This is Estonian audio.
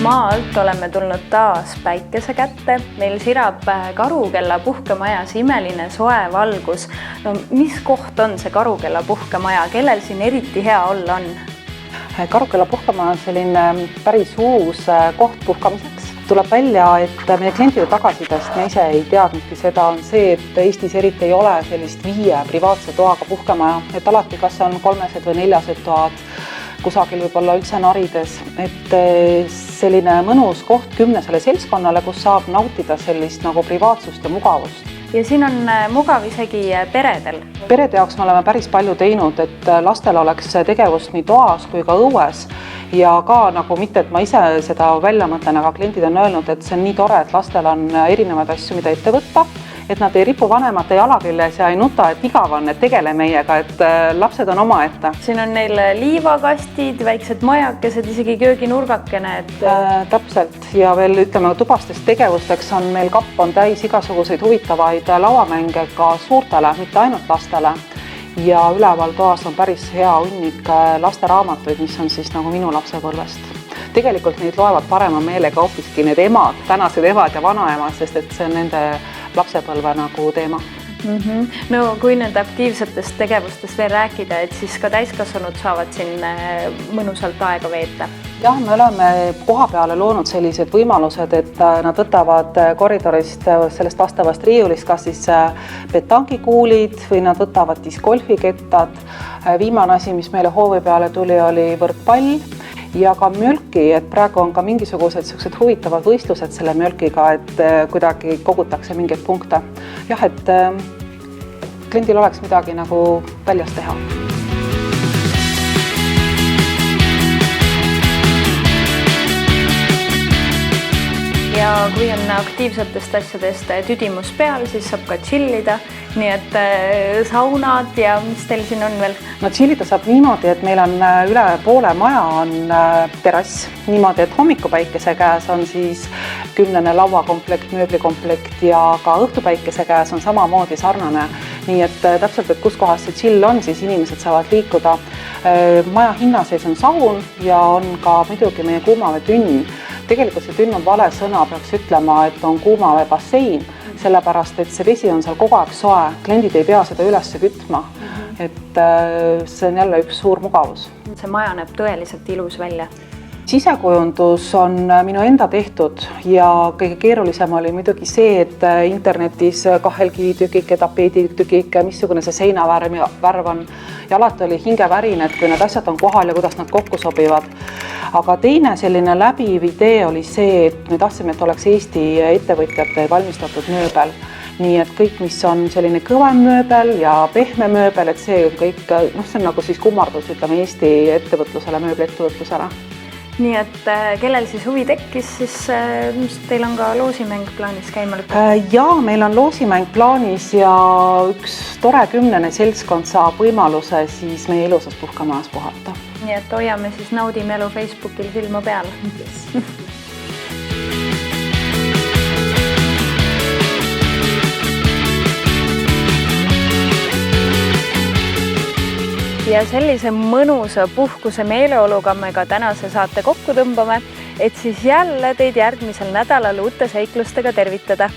Maalt oleme tulnud taas päikese kätte. Meil sirab Karukella puhkemajas imeline soe valgus. No, mis koht on see Karukella puhkemaja? Kellel siin eriti hea olla on? Karukella puhkemaja on selline päris uus koht puhkamiseks. Tuleb välja, et meie klientide tagasidest me ise ei teadnudki seda, on see, et Eestis eriti ei ole sellist 5 privaatse toaga puhkemaja. Et alati kas on 3 või 4 toad, kusagil võib-olla üldse narides. Et selline mõnus koht 10 seltskonnale, kus saab nautida sellist nagu privaatsust ja mugavust. Ja siin on mugav isegi peredel. Perede jaoks me oleme päris palju teinud, et lastel oleks tegevust nii toas kui ka õues. Ja ka nagu mitte, et ma ise seda välja mõtlen, aga kliendid on öelnud, et see on nii tore, et lastel on erinevaid asju, mida ette võtta, et nad ei ripu vanemate jalaküljes ja ei nuta, et igav on, et tegele meiega, et lapsed on omaette. Siin on neil liivakastid, väiksed majakesed, isegi kööginurgakene. Täpselt ja veel ütleme tubastest tegevusteks on meil kapp on täis igasuguseid huvitavaid lauamänge ka suurtele, mitte ainult lastele. Ja üleval toas on päris hea hunnik lasteraamatuid, mis on siis nagu minu lapsepõlvest. Tegelikult neid loevad parema meelega hoopiski need emad, tänased emad ja vanaemad, sest et see on nende lapsepõlve nagu teema. No kui nende aktiivsetest tegevustest veel rääkida, et siis ka täiskasvanud saavad siin mõnusalt aega veeta. Jah, me oleme koha peale loonud sellised võimalused, et nad võtavad koridorist sellest vastavast riiulist kas siis petankikuulid või nad võtavad discgolfikettad. Viimane asi, mis meile hoovi peale tuli, oli võrkpall ja ka mjölki, et praegu on ka mingisugused sellised huvitavad võistlused selle mjölkiga, et kuidagi kogutakse mingeid punkte. Jah, et kliendil oleks midagi nagu väljas teha. Ja kui on aktiivsetest asjadest tüdimus peal, siis saab ka chillida. Nii et saunad ja mis teil siin on veel? No chillida saab niimoodi, et meil on üle poole maja on terrass. Niimoodi, et hommikupäikese käes on siis 10 lauakomplekt, mööblikomplekt ja ka õhtupäikese käes on samamoodi sarnane. Nii et täpselt, et kus kohas see chill on, siis inimesed saavad liikuda. Maja hinnasees on saun ja on ka muidugi meie kuumave tünn. Tegelikult see tünn on vale sõna, peaks ütlema, et on kuumave bassein, sellepärast, et see vesi on seal kogu aeg soe. Kliendid ei pea seda üles kütma, et see on jälle üks suur mugavus. See maja näeb tõeliselt ilus välja. Sisekujundus on minu enda tehtud ja kõige keerulisem oli muidugi see, et internetis kahelkivitükike, tapeeditükike, missugune see seinavärv on ja alati oli hingevärin, et kui need asjad on kohal ja kuidas nad kokku sobivad. Aga teine selline läbiv idee oli see, et me tahtsime, et oleks Eesti ettevõtjate valmistatud mööbel. Nii et kõik, mis on selline kõvem mööbel ja pehme mööbel, et see on kõik, see on nagu siis kummardus, ütleme Eesti ettevõtlusele, mööbliettevõtlusele. Nii et kellel siis huvi tekkis, siis teil on ka loosimäng plaanis käima lõpuks? Ja, meil on loosimäng plaanis ja üks tore 10 seltskond saab võimaluse siis meie ilusas puhkemajas puhata. Nii et hoiame siis Naudime elu Facebookil silma peal. Ja sellise mõnusa puhkuse meeleoluga me ka tänase saate kokku tõmbame, et siis jälle teid järgmisel nädalal uute seiklustega tervitada.